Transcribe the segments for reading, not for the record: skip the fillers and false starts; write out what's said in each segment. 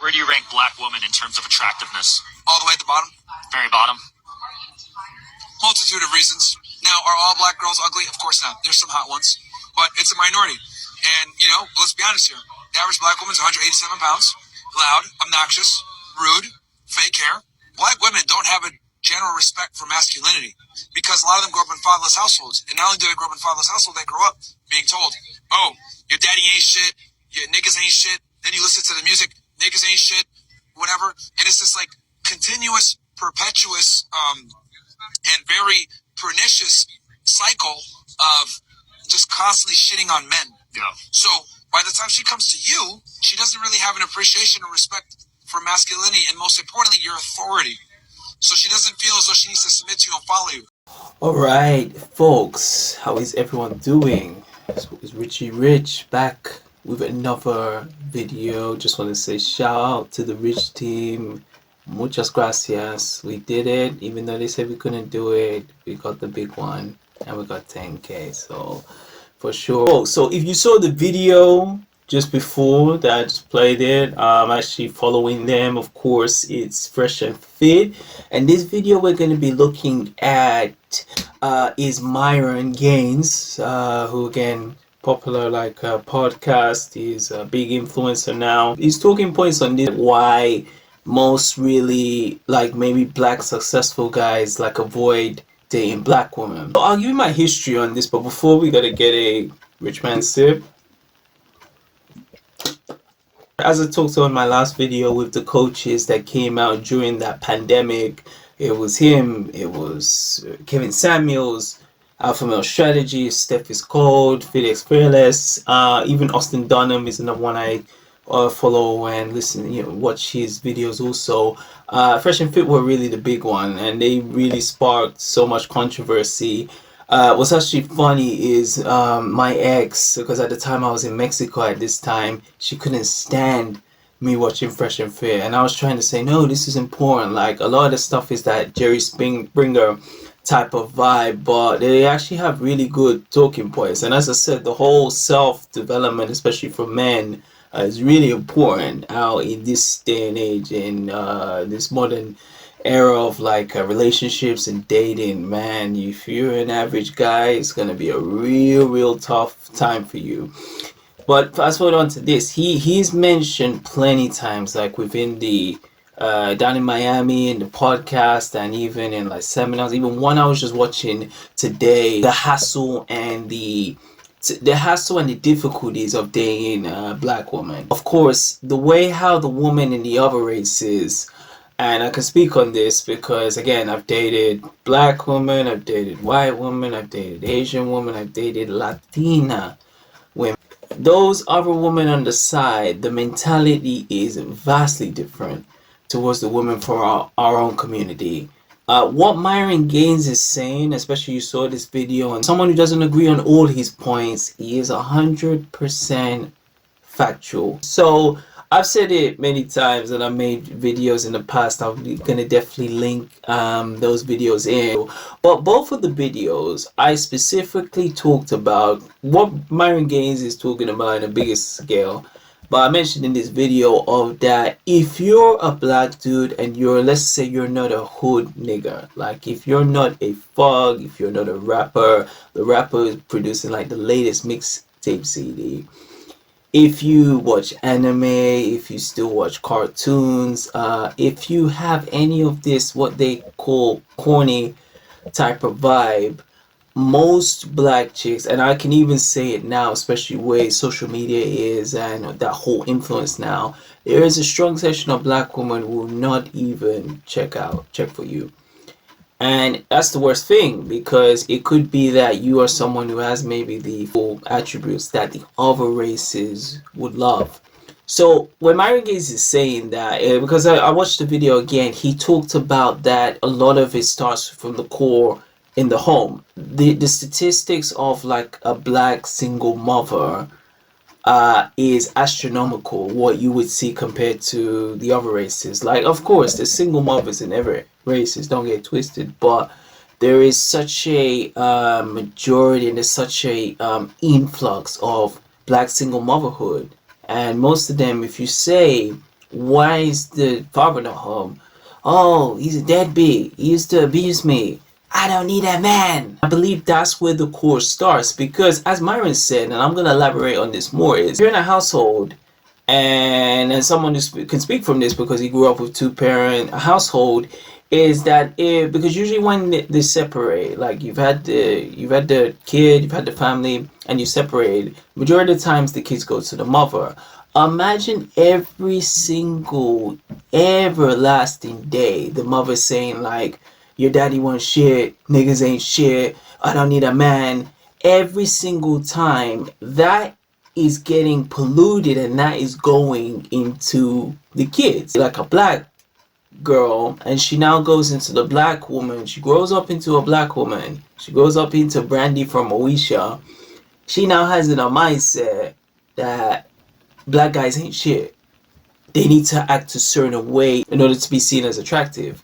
Where do you rank black women in terms of attractiveness? All the way at the bottom. Very bottom. Multitude of reasons. Now, are all black girls ugly? Of course not. There's some hot ones, but it's a minority. And, you know, let's be honest here. The average black woman's 187 pounds, loud, obnoxious, rude, fake hair. Black women don't have a general respect for masculinity because a lot of them grow up in fatherless households. And not only do they grow up in fatherless households, they grow up being told, oh, your daddy ain't shit, your niggas ain't shit. Then you listen to the music, niggas ain't shit, whatever. And it's this like continuous, perpetuous, and very pernicious cycle of just constantly shitting on men. Yeah. So by the time she comes to you, she doesn't really have an appreciation or respect for masculinity and most importantly, your authority. So she doesn't feel as though she needs to submit to you and follow you. Alright folks, how is everyone doing? It's Richie Rich back with another video. Just want to say shout out to the Rich team. Muchas gracias. We did it, even though they said we couldn't do it. We got the big one and we got 10k, so for sure. Oh, so if you saw the video just before that I just played it, I'm actually following them. Of course, it's Fresh and Fit, and this video we're going to be looking at is Myron Gaines, who again popular like podcast. He's a big influencer now. He's talking points on this, why most really like maybe black successful guys like avoid dating black women. So I'll give you my history on this, but before we gotta get a RichManZ sip. As I talked on my last video with the coaches that came out during that pandemic, it was him, it was Kevin Samuels, Alpha Male Strategy, Steph is Cold, Felix Fearless, even Austin Dunham is another one I follow and listen, you know, watch his videos also. Fresh and Fit were really the big one, and they really sparked so much controversy. What's actually funny is my ex, because at the time I was in Mexico at this time, she couldn't stand me watching Fresh and Fit, and I was trying to say, no, this is important. Like a lot of the stuff is that Jerry Springer type of vibe, but they actually have really good talking points. And as I said, the whole self-development, especially for men, is really important out in this day and age, in this modern era of like relationships and dating. Man, if you're an average guy, it's gonna be a real tough time for you. But fast forward on to this, he's mentioned plenty times, like within the down in Miami in the podcast, and even in like seminars, even one I was just watching today, the hassle and the difficulties of dating a black woman. Of course, the way how the woman in the other races, and I can speak on this because again, I've dated black women, I've dated white women, I've dated Asian women, I've dated Latina women. Those other women on the side, the mentality is vastly different towards the women for our own community. What Myron Gaines is saying, especially you saw this video, and someone who doesn't agree on all his points, he is 100% factual. So I've said it many times, and I made videos in the past. I'm gonna definitely link those videos in. But both of the videos, I specifically talked about what Myron Gaines is talking about on a bigger scale. But I mentioned in this video of that if you're a black dude and you're, let's say you're not a hood nigga, like if you're not a thug, if you're not a rapper, the rapper is producing like the latest mixtape CD. If you watch anime, if you still watch cartoons, if you have any of this, what they call corny type of vibe, most black chicks, and I can even say it now, especially where social media is and that whole influence now, there is a strong section of black women who will not even check for you. And that's the worst thing, because it could be that you are someone who has maybe the full attributes that the other races would love. So when Myron Gaines is saying that, because I watched the video again, he talked about that a lot of it starts from the core in the home. The statistics of like a black single mother is astronomical, what you would see compared to the other races. Like, of course, there's single mothers in every races, don't get twisted, but there is such a majority, and there's such a influx of black single motherhood. And most of them, if you say Why is the father not home? Oh, he's a deadbeat. He used to abuse me. I don't need a man. I believe that's where the core starts, because as Myron said, and I'm going to elaborate on this more, is you're in a household, and someone who can speak from this because he grew up with two-parent household, is that because usually when they separate, like you've had the kid, you've had the family, and you separate, majority of the times the kids go to the mother. Imagine every single everlasting day the mother saying like, your daddy wants shit, niggas ain't shit, I don't need a man. Every single time that is getting polluted, and that is going into the kids. Like a black girl, and she now goes into the black woman, she grows up into a black woman, she grows up into Brandy from Moesha. She now has in her mindset that black guys ain't shit. They need to act a certain way in order to be seen as attractive.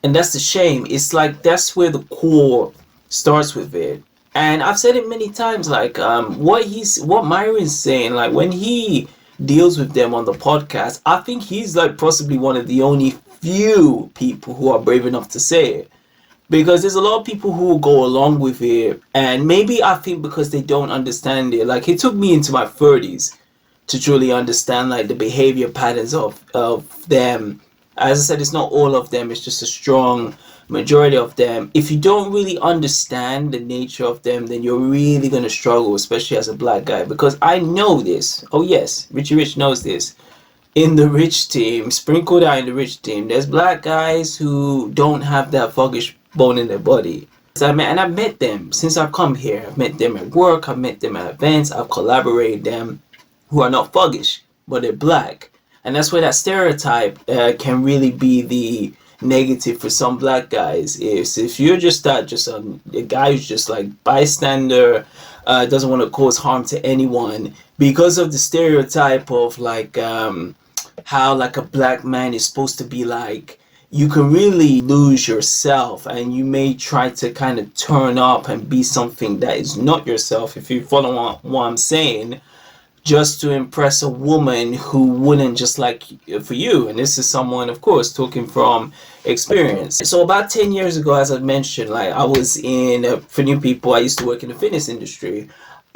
And that's the shame. It's like that's where the core starts with it. And I've said it many times, like what Myron's saying, like when he deals with them on the podcast, I think he's like possibly one of the only few people who are brave enough to say it. Because there's a lot of people who will go along with it, and maybe I think because they don't understand it. Like it took me into my 30s to truly understand like the behavior patterns of them. As I said, it's not all of them, it's just a strong majority of them. If you don't really understand the nature of them, then you're really going to struggle, especially as a black guy. Because I know this. Oh yes, Richie Rich knows this. In the rich team, sprinkled out in the rich team, there's black guys who don't have that thuggish bone in their body. And I've met them since I've come here. I've met them at work, I've met them at events, I've collaborated them, who are not thuggish, but they're black. And that's where that stereotype can really be the negative for some black guys. Is if you're just a guy who's just like bystander, doesn't want to cause harm to anyone, because of the stereotype of like how like a black man is supposed to be like, you can really lose yourself, and you may try to kind of turn up and be something that is not yourself, if you follow what I'm saying, just to impress a woman who wouldn't just like for you. And this is someone, of course, talking from experience. So about 10 years ago, as I mentioned, like I was in for new people, I used to work in the fitness industry.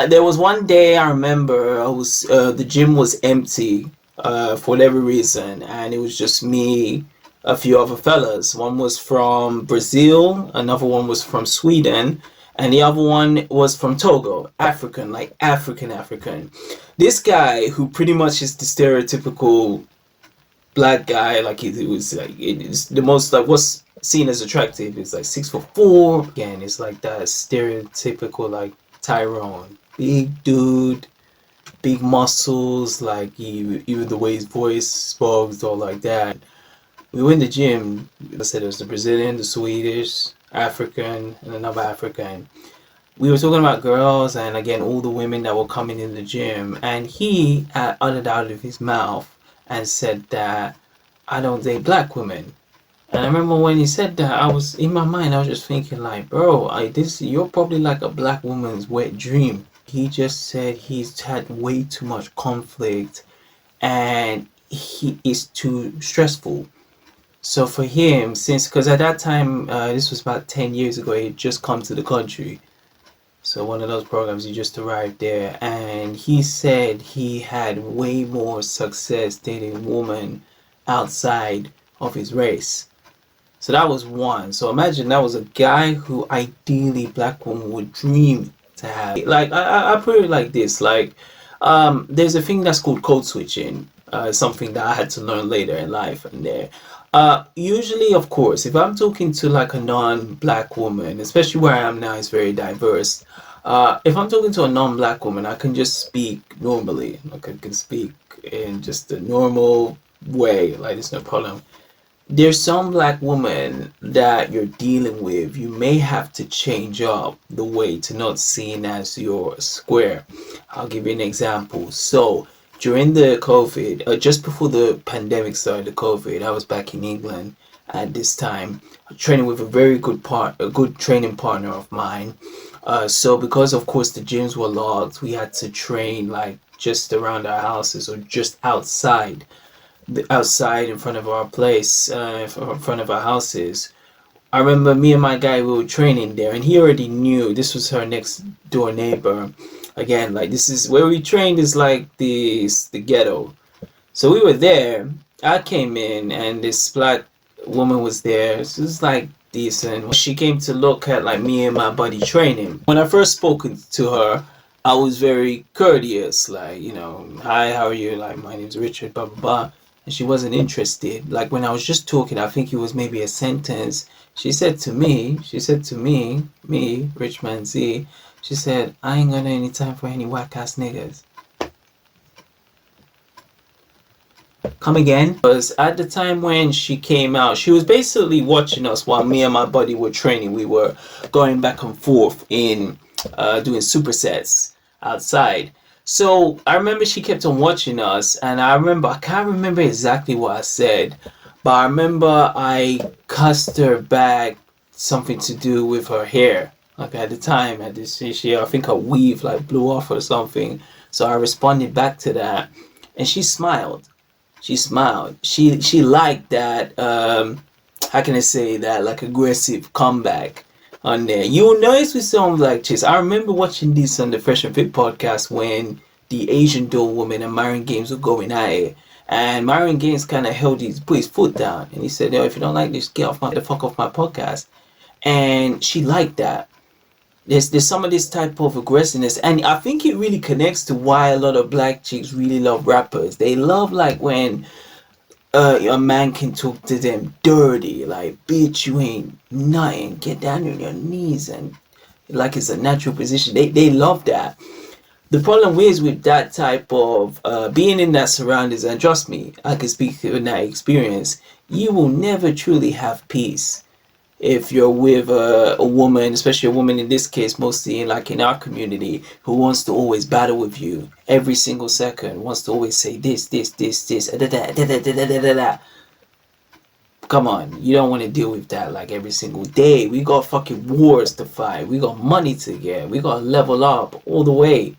There was one day I remember I was the gym was empty for whatever reason, and it was just me, a few other fellas. One was from Brazil, another one was from Sweden, and the other one was from Togo. African, like African. This guy, who pretty much is the stereotypical black guy, like he was like, it's the most like what's seen as attractive is like 6'4". Again, it's like that stereotypical like Tyrone, big dude, big muscles, like even the way his voice spoke, all like that. We went to the gym. I said it was the Brazilian, the Swedish, African, and another African. We were talking about girls, and again all the women that were coming in the gym, and he uttered out of his mouth and said that I don't date black women. And I remember when he said that, I was in my mind, I was just thinking like, bro, you're probably like a black woman's wet dream. He just said he's had way too much conflict and he is too stressful. So for him, because at that time, this was about 10 years ago, he had just come to the country. So one of those programs, he just arrived there, and he said he had way more success dating women outside of his race. So that was one. So imagine that was a guy who ideally black women would dream to have. Like I put it like this, like there's a thing that's called code switching, something that I had to learn later in life. And there usually, of course, if I'm talking to like a non-black woman, especially where I am now is very diverse, if I'm talking to a non-black woman, I can just speak normally. Like I can speak in just a normal way, like there's no problem. There's some black women that you're dealing with, you may have to change up the way to not seen as your square. I'll give you an example. So during the COVID, just before the pandemic started, the COVID, I was back in England at this time, training with a good training partner of mine. So because of course the gyms were locked, we had to train like just around our houses or just outside. outside in front of our place, in front of our houses. I remember me and my guy, we were training there, and he already knew this was her next door neighbor. Again, like this is where we trained, is like the ghetto. So we were there. I came in, and this black woman was there. She was like decent. She came to look at like me and my buddy training. When I first spoke to her, I was very courteous, like, you know, hi, how are you? Like, my name's Richard, blah blah blah. And she wasn't interested. Like when I was just talking, I think it was maybe a sentence. She said to me, me, RichManZ, she said, I ain't got any time for any whack ass niggas. Come again? Because at the time when she came out, she was basically watching us while me and my buddy were training. We were going back and forth in doing supersets outside. So I remember she kept on watching us, and I can't remember exactly what I said, but I remember I cussed her back something to do with her hair. Like at the time, I think her weave like blew off or something. So I responded back to that, and she smiled. She liked that. How can I say that? Like aggressive comeback on there. You'll notice with some black chicks. I remember watching this on the Fresh and Fit podcast when the Asian doll woman and Myron Games were going at it, and Myron Games kind of put his foot down, and he said, "No, if you don't like this, get the fuck off my podcast." And she liked that. There's some of this type of aggressiveness, and I think it really connects to why a lot of black chicks really love rappers. They love like when a man can talk to them dirty, like, bitch, you ain't nothing, get down on your knees, and like it's a natural position. They love that. The problem is with that type of being in that surroundings, and trust me, I can speak from that experience, you will never truly have peace if you're with a woman, especially a woman in this case, mostly like in our community, who wants to always battle with you every single second, wants to always say this, come on, you don't want to deal with that like every single day. We got fucking wars to fight, we got money to get, we got to level up all the way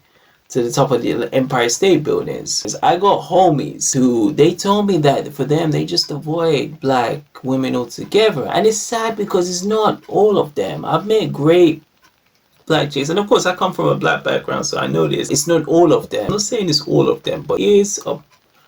to the top of the Empire State Buildings. I got homies who, they told me that for them, they just avoid black women altogether. And it's sad because it's not all of them. I've met great black chicks, and of course I come from a black background, so I know this. It's not all of them. I'm not saying it's all of them, but it is a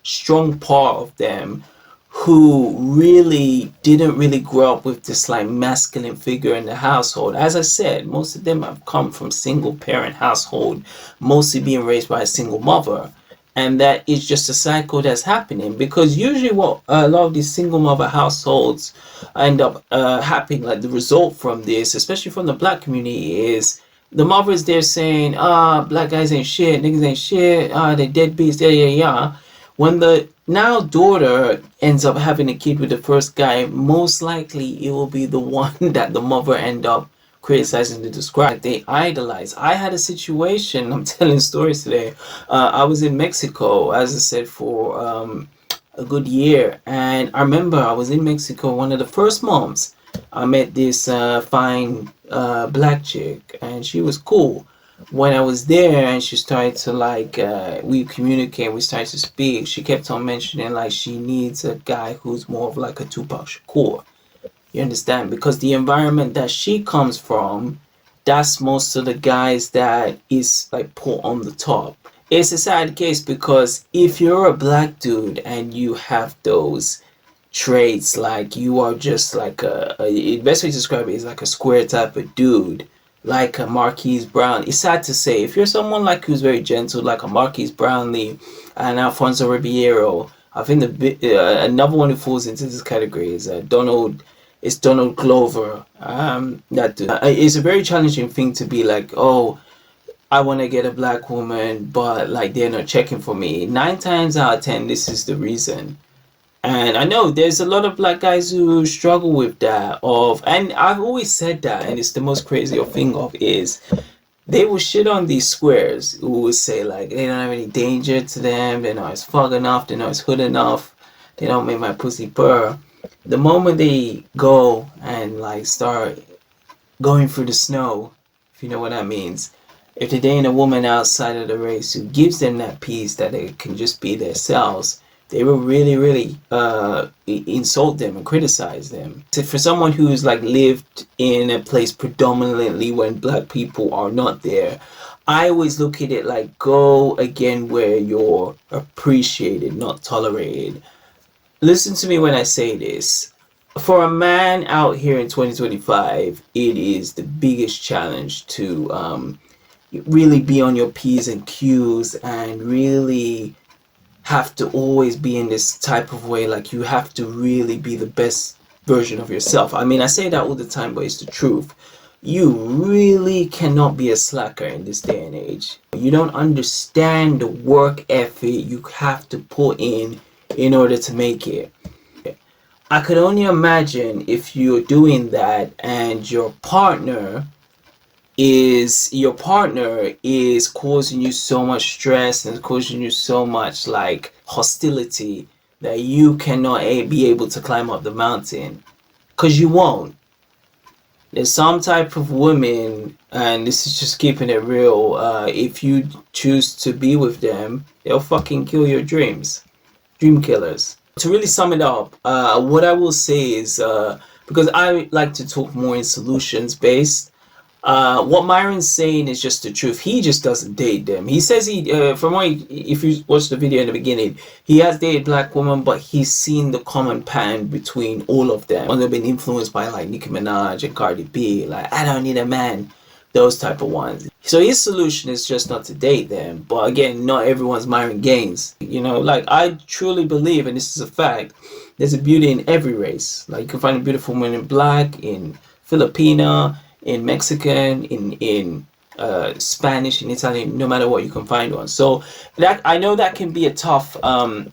strong part of them who really didn't really grow up with this like masculine figure in the household. As I said, most of them have come from single parent household, mostly being raised by a single mother, and that is just a cycle that's happening. Because usually what a lot of these single mother households end up happening, like the result from this, especially from the black community, is the mother is there saying, black guys ain't shit, niggas ain't shit, they deadbeats, yeah. When the now daughter ends up having a kid with the first guy, most likely it will be the one that the mother end up criticizing to describe. They idolize. I had a situation, I'm telling stories today. I was in Mexico, as I said, for a good year. And I remember I was in Mexico one of the first months. I met this fine black chick, and she was cool. When I was there and she started to like, we communicate, we started to speak, she kept on mentioning like she needs a guy who's more of like a Tupac Shakur. You understand? Because the environment that she comes from, that's most of the guys that is like put on the top. It's a sad case because if you're a black dude and you have those traits, like you are just like the best way to describe it is like a square type of dude, like a Marquise Brown. It's sad to say, if you're someone like who's very gentle, like a Marquise Brownlee and Alfonso Ribeiro, I think another one who falls into this category is Donald Glover. That dude. It's a very challenging thing to be like, oh, I want to get a black woman, but like they're not checking for me. 9 times out of 10, this is the reason. And I know there's a lot of black guys who struggle with that and I've always said that, and it's the most crazy thing is they will shit on these squares who will say like they don't have any danger to them, they're not as fuck enough, they're not as hood enough, they don't make my pussy purr. The moment they go and like start going through the snow, if you know what that means, if they're dating a woman outside of the race who gives them that peace that they can just be themselves, they will really, really insult them and criticize them. So for someone who's like lived in a place predominantly when black people are not there, I always look at it like, go again where you're appreciated, not tolerated. Listen to me when I say this. For a man out here in 2025, it is the biggest challenge to really be on your P's and Q's and really have to always be in this type of way. Like, you have to really be the best version of yourself. I mean, I say that all the time, but it's the truth. You really cannot be a slacker in this day and age. You don't understand the work effort you have to put in order to make it. I could only imagine if you're doing that and your partner is causing you so much stress and causing you so much like hostility that you cannot be able to climb up the mountain, because you won't. There's some type of women, and this is just keeping it real, if you choose to be with them, they'll fucking kill your dreams. Dream killers. To really sum it up, what I will say is, because I like to talk more in solutions based, what Myron's saying is just the truth. He just doesn't date them. He says from what if you watch the video in the beginning, he has dated black women, but he's seen the common pattern between all of them. When they've been influenced by like Nicki Minaj and Cardi B, like, I don't need a man, those type of ones. So his solution is just not to date them. But again, not everyone's Myron Gaines. You know, like, I truly believe, and this is a fact, there's a beauty in every race. Like, you can find a beautiful woman in black, in Filipina, in Mexican, in Spanish, in Italian, no matter what, you can find one. So that, I know that can be a tough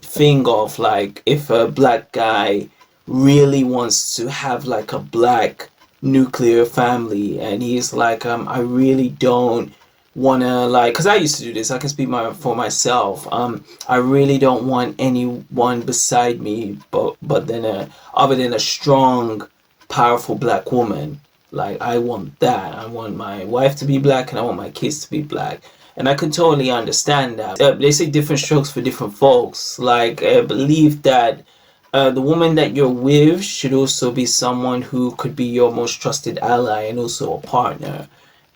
thing of like, if a black guy really wants to have like a black nuclear family and he's like, I really don't want to, like, because I used to do this, I can speak for myself, I really don't want anyone beside me but then other than a strong, powerful black woman. Like, I want that. I want my wife to be black and I want my kids to be black. And I can totally understand that. They say different strokes for different folks. Like, I believe that the woman that you're with should also be someone who could be your most trusted ally and also a partner.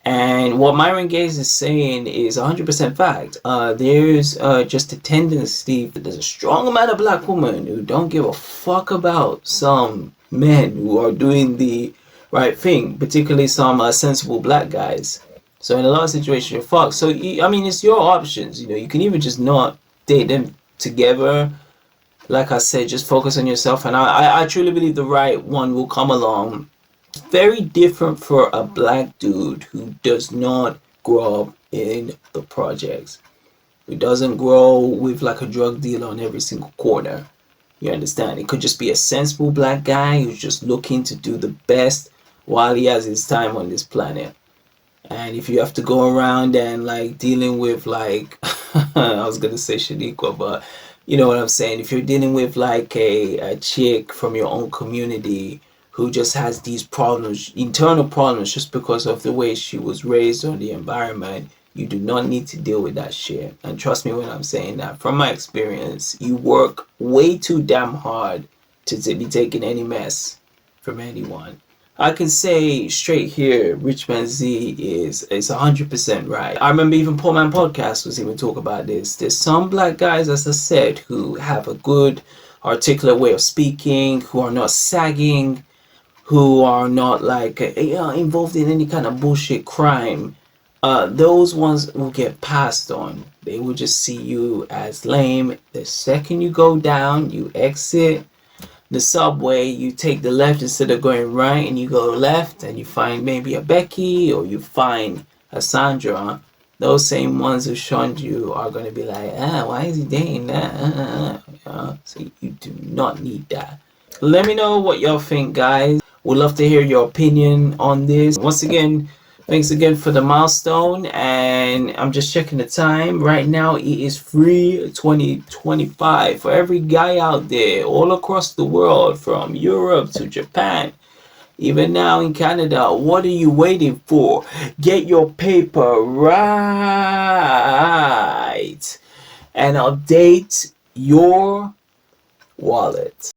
And what Myron Gaines is saying is 100% fact. There's just a tendency that there's a strong amount of black women who don't give a fuck about some men who are doing the right thing, particularly some sensible black guys. So in a lot of situations, you're fucked. So I mean, it's your options. You know, you can even just not date them together. Like I said, just focus on yourself, and I truly believe the right one will come along. It's very different for a black dude who does not grow up in the projects, who doesn't grow with like a drug dealer on every single corner. You understand? It could just be a sensible black guy who's just looking to do the best while he has his time on this planet. And if you have to go around and like dealing with like I was gonna say Shaniquas, but you know what I'm saying, if you're dealing with like a chick from your own community who just has these problems, internal problems, just because of the way she was raised or the environment, you do not need to deal with that shit. And trust me when I'm saying that, from my experience, you work way too damn hard to be taking any mess from anyone. I can say straight here, RichManZ is 100% right. I remember even Poor Man Podcast was even talk about this. There's some black guys, as I said, who have a good articulate way of speaking, who are not sagging, who are not like involved in any kind of bullshit crime. Those ones will get passed on. They will just see you as lame. The second you go down, you exit the subway, you take the left instead of going right, and you go left and you find maybe a Becky or you find a Sandra. Those same ones who shunned you are going to be like, why is he dating that? So you do not need that. Let me know what y'all think, guys. Would love to hear your opinion on this. Once again, thanks again for the milestone, and I'm just checking the time. Right now it is 3:25 for every guy out there all across the world, from Europe to Japan, even now in Canada. What are you waiting for? Get your paper right and update your wallet.